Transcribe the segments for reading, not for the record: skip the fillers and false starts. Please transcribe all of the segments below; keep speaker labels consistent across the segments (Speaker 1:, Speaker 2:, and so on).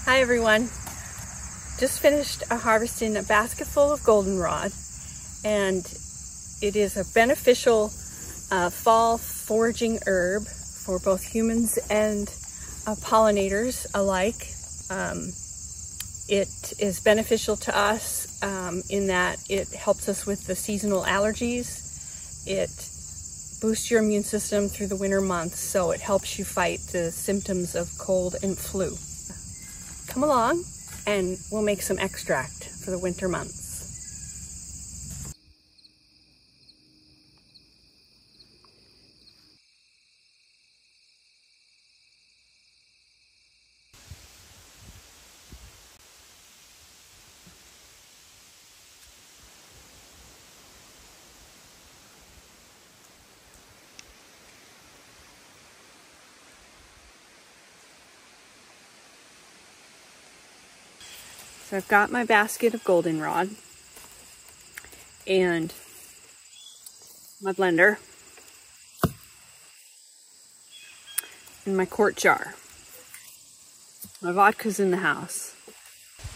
Speaker 1: Hi everyone. Just finished harvesting a basket full of goldenrod, and it is a beneficial fall foraging herb for both humans and pollinators alike. It is beneficial to us in that it helps us with the seasonal allergies. It boosts your immune system through the winter months, so it helps you fight the symptoms of cold and flu. Come along and we'll make some extract for the winter months. So I've got my basket of goldenrod and my blender and my quart jar. My vodka's in the house.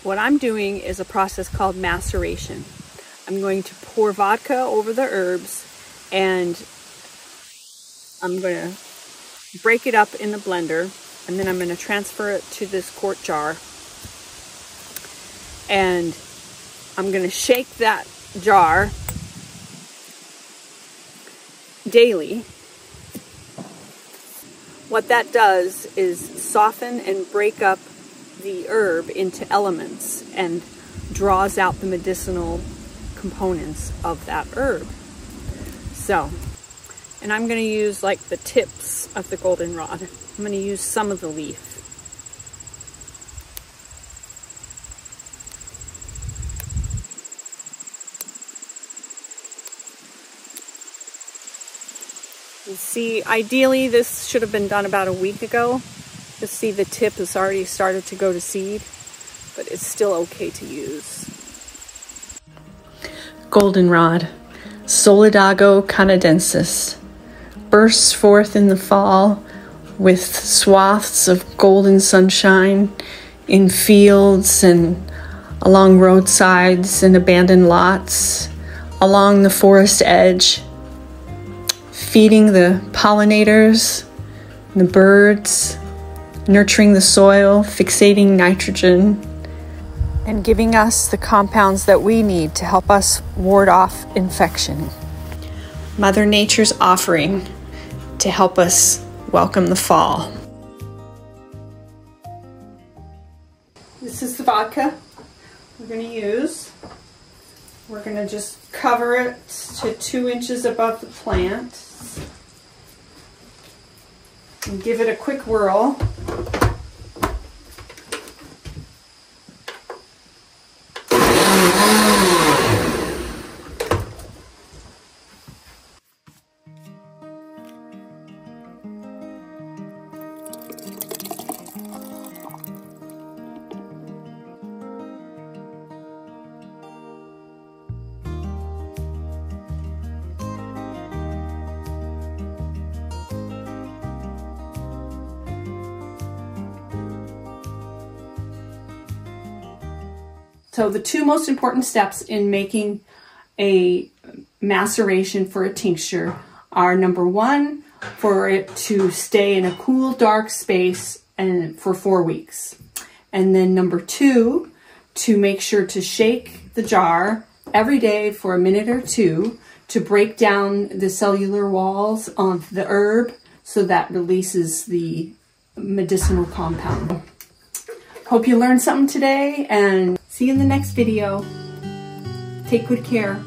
Speaker 1: What I'm doing is a process called maceration. I'm going to pour vodka over the herbs and I'm going to break it up in the blender, and then I'm going to transfer it to this quart jar. And I'm going to shake that jar daily. What that does is soften and break up the herb into elements and draws out the medicinal components of that herb. So, and I'm going to use like the tips of the goldenrod. I'm going to use some of the leaf. You see, ideally this should have been done about a week ago. You see the tip has already started to go to seed, but it's still okay to use. Goldenrod, Solidago canadensis, bursts forth in the fall with swaths of golden sunshine in fields and along roadsides and abandoned lots, along the forest edge, feeding the pollinators, the birds, nurturing the soil, fixating nitrogen, and giving us the compounds that we need to help us ward off infection. Mother Nature's offering to help us welcome the fall. This is the vodka we're going to use. We're going to just cover it to 2 inches above the plant and give it a quick whirl. So the 2 most important steps in making a maceration for a tincture are, number 1, for it to stay in a cool, dark space and for 4 weeks. And then number 2, to make sure to shake the jar every day for a minute or 2 to break down the cellular walls of the herb so that releases the medicinal compound. Hope you learned something today, and see you in the next video. Take good care.